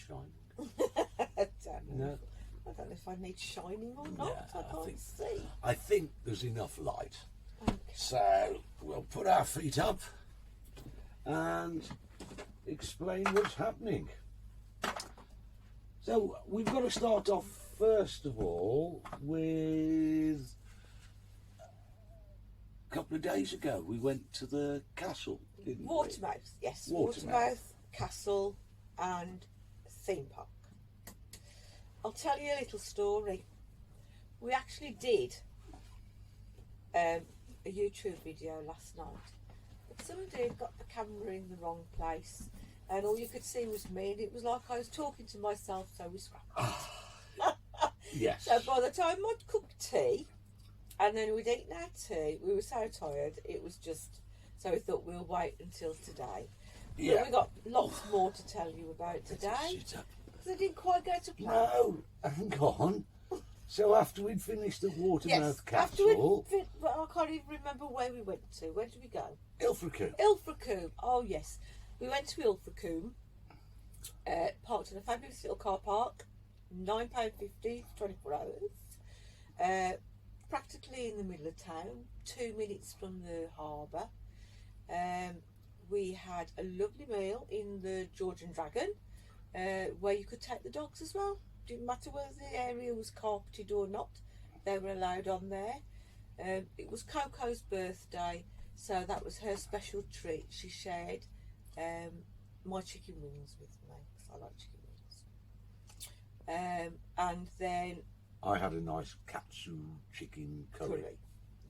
shining. I don't know. No. I don't know if I need shining or not. No, I can't see. I think there's enough light. Okay. So we'll put our feet up and explain what's happening. So we've got to start off first of all with a couple of days ago we went to the castle, didn't we? Watermouth, yes. Watermouth. Watermouth Castle and theme park. I'll tell you a little story. We actually did a YouTube video last night. But somebody had got the camera in the wrong place and all you could see was me, and it was like I was talking to myself, so we scrapped it. Yes. So by the time I'd cooked tea and then we'd eaten our tea, we were so tired, it was just, so we thought we'll wait until today. But Yeah. we got lots more to tell you about today. Because I didn't quite go to plan. No, hang on. So after we'd finished at Watermouth after Castle, well, I can't even remember where we went to. Where did we go? Ilfracombe. Ilfracombe. Oh yes, we went to Ilfracombe. Parked in a fabulous little car park. £9.50 for 24 hours. Practically in the middle of town. 2 minutes from the harbour. We had a lovely meal in the Georgian Dragon, where you could take the dogs as well. Didn't matter whether the area was carpeted or not, they were allowed on there. It was Coco's birthday, so that was her special treat. She shared my chicken wings with me, because I like chicken wings. And then I had a nice katsu chicken curry.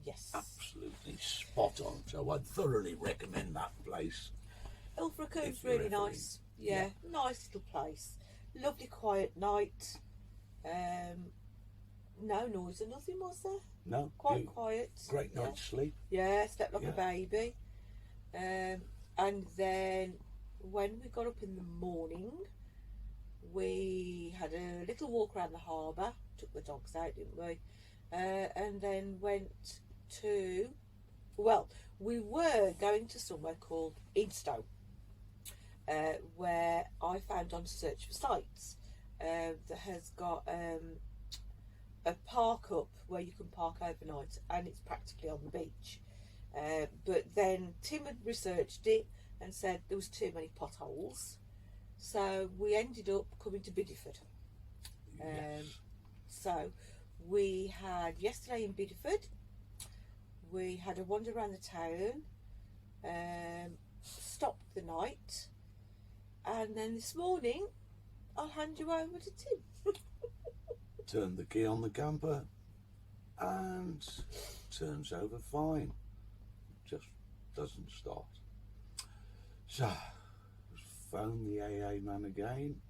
Yes. Absolutely spot on. So I'd thoroughly recommend that place. Ilfracombe's If you're really ever in. nice. Yeah, nice little place. Lovely quiet night. No noise or nothing, was there? No, Quite quiet. great Yeah. night's sleep. Yeah, slept like Yeah. a baby. And then when we got up in the morning, we had a little walk around the harbour. Took the dogs out, didn't we? And then went to, well, we were going to somewhere called Idstone, where I found on Search for Sites that has got a park up where you can park overnight, and it's practically on the beach. But then Tim had researched it and said there was too many potholes, so we ended up coming to Bideford. Yes. So we had yesterday in Bideford, we had a wander around the town, stopped the night, and then this morning I'll hand you over to Tim. Turned the key on the camper and turns over fine. Just doesn't start. So, phoned the AA man again.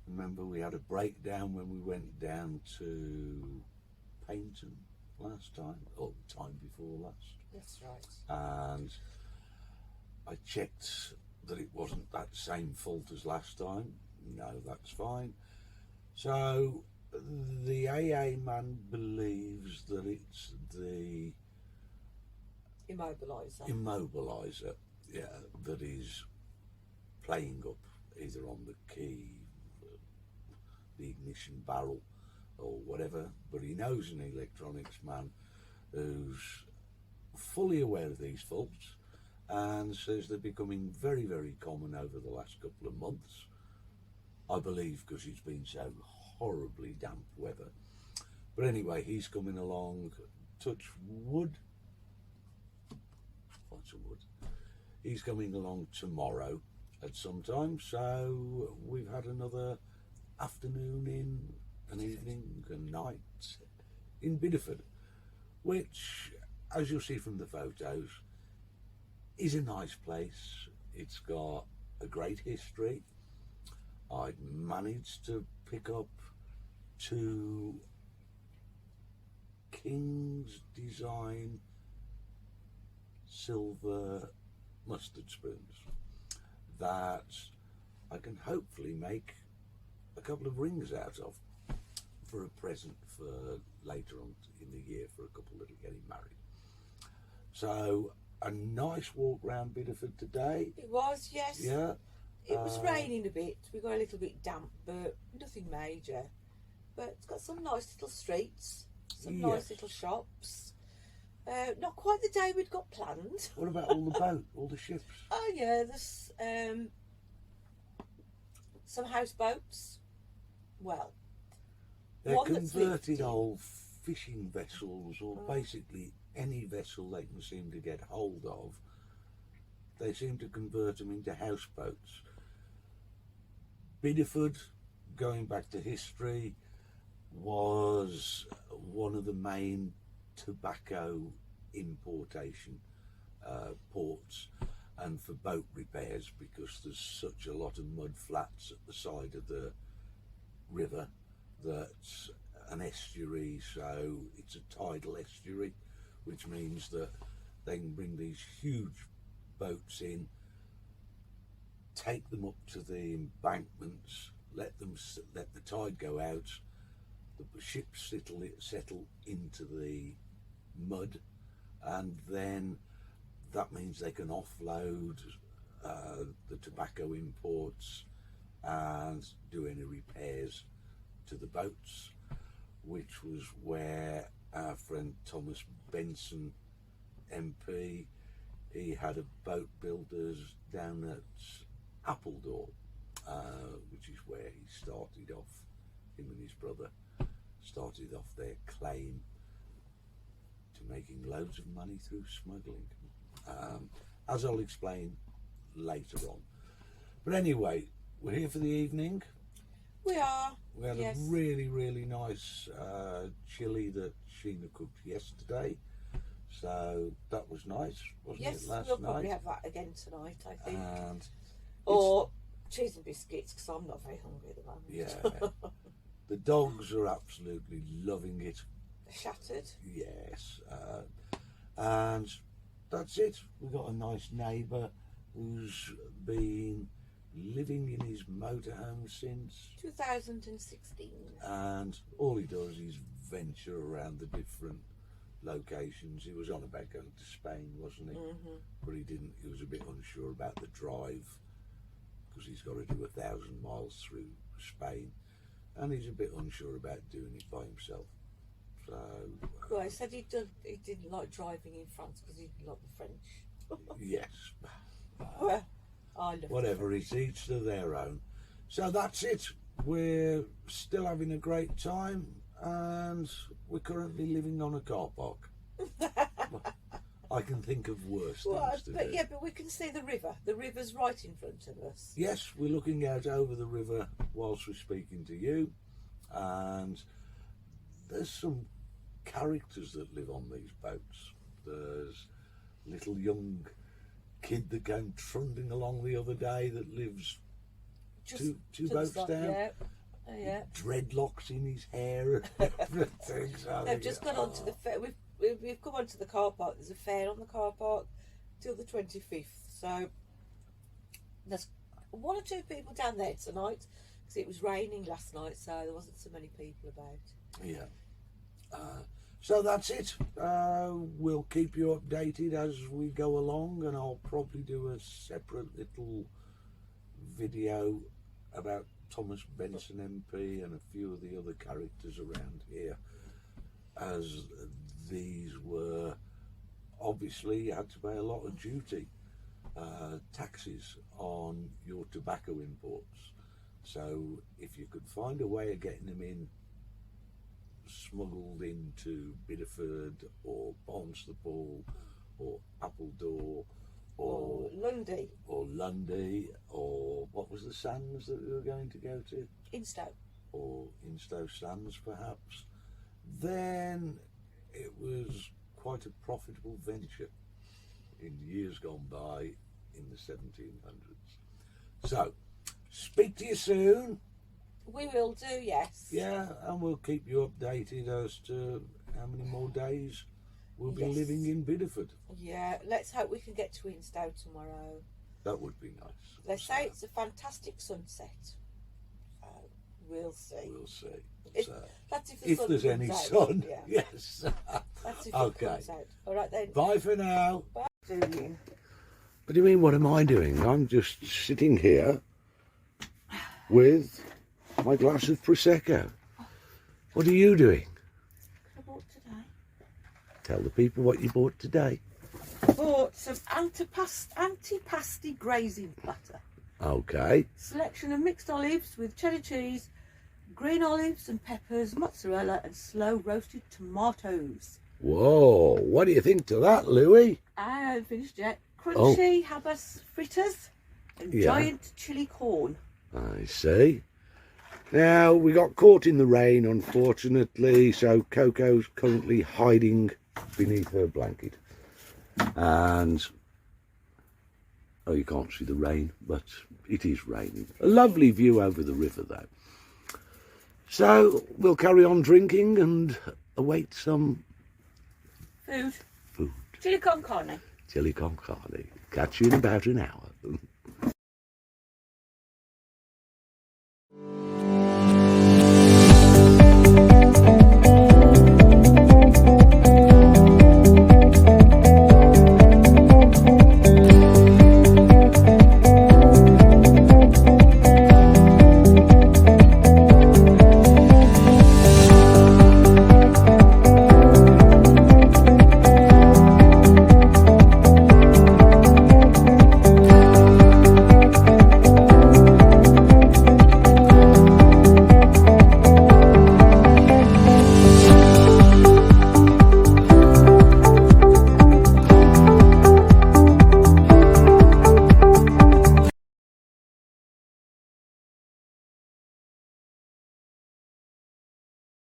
Remember we had a breakdown when we went down to Paynton last time, or the time before last. That's right. And I checked that it wasn't that same fault as last time. No, that's fine. So the AA man believes that it's the immobiliser, yeah, that is playing up either on the key, the ignition barrel, or whatever. But he knows an electronics man who's fully aware of these faults and says they're becoming very, very common over the last couple of months. I believe because it's been so horribly damp weather. But anyway, he's coming along, touch wood, lots of wood. He's coming along tomorrow at some time, so we've had another afternoon in, an evening, a night in Bideford, which, as you'll see from the photos, is a nice place. It's got a great history. I'd managed to pick up 2 King's design silver mustard spoons that I can hopefully make a couple of rings out of for a present for later on in the year for a couple that are getting married. So a nice walk round Bideford today. It was, yes. Yeah. It was raining a bit. We got a little bit damp, but nothing major. But it's got some nice little streets, some nice little shops. Not quite the day we'd got planned. What about all the boat, all the ships? Oh yeah, there's some houseboats. Well, they're one that's converted lifted. old fishing vessels, or basically any vessel they can seem to get hold of. They seem to convert them into houseboats. Bideford, going back to history, was one of the main tobacco importation ports, and for boat repairs, because there's such a lot of mud flats at the side of the river that's an estuary, so it's a tidal estuary, which means that they can bring these huge boats in, take them up to the embankments, let the tide go out, the ships settle into the mud, and then that means they can offload the tobacco imports and do any repairs to the boats, which was where our friend Thomas Benson MP, he had a boat builders down at Appledore, which is where he started off, him and his brother started off their claim to making loads of money through smuggling, as I'll explain later on. But anyway, we're here for the evening. We are. We had a really nice chili that Sheena cooked yesterday, so that was nice, wasn't it, last we'll night? probably have that again tonight, I think. And or cheese and biscuits, because I'm not very hungry at the moment. yeah, the dogs are absolutely loving it. Shattered. Yes, and that's it. We've got a nice neighbour who's been living in his motorhome since 2016. and all he does is venture around the different locations. He was on about going to Spain, wasn't he? Mm-hmm. But he didn't. He was a bit unsure about the drive, because he's got to do 1,000 miles through Spain, and he's a bit unsure about doing it by himself. So Well, he said he didn't like driving in France because he didn't like the French. yes, Well, I love whatever, it's each to their own. So that's it. We're still having a great time, and we're currently living on a car park. I can think of worse things to do. But we can see the river. The river's right in front of us. Yes, we're looking out over the river whilst we're speaking to you, and there's some characters that live on these boats. There's a little young kid that came trundling along the other day that lives Just two to the boats side, down. Yeah. Yeah. Dreadlocks in his hair and everything. So They've just gone onto the fair. We've come onto the car park. There's a fair on the car park till the 25th. So there's one or two people down there tonight because it was raining last night, so there wasn't so many people about. Yeah. So that's it. We'll keep you updated as we go along, and I'll probably do a separate little video about Thomas Benson MP and a few of the other characters around here, as these were obviously had to pay a lot of duty, taxes on your tobacco imports. So if you could find a way of getting them in, smuggled into Bideford or Barnstaple or Appledore or Lundy. or Lundy, or what was the sands that we were going to go to, Instow. or Instow Sands perhaps, then it was quite a profitable venture in years gone by in the 1700s. So speak to you soon. We will do, yes. Yeah, and we'll keep you updated as to how many more days we'll be Yes. living in Bideford. Yeah, let's hope we can get to Instow tomorrow. That would be nice. They say it's a fantastic sunset. So we'll see. We'll see. If- So, That's if the if sun there's comes any out. sun, Yeah. yes. That's if Okay. it comes out. All right then. Bye for now. Bye. What do you mean, what am I doing? I'm just sitting here with my glass of Prosecco. What are you doing? I bought today. Tell the people what you bought today. I bought some antipasti grazing platter. Okay. Selection of mixed olives with cheddar cheese, green olives and peppers, mozzarella and slow roasted tomatoes. Whoa, what do you think to that, Louis? I haven't finished yet. Crunchy habas fritters and Yeah. giant chili corn. I see. Now, we got caught in the rain, unfortunately, so Coco's currently hiding beneath her blanket. And, oh, you can't see the rain, but it is raining. A lovely view over the river, though. So, we'll carry on drinking and await some Food. food. Chili con carne. Chili con carne. Catch you in about an hour.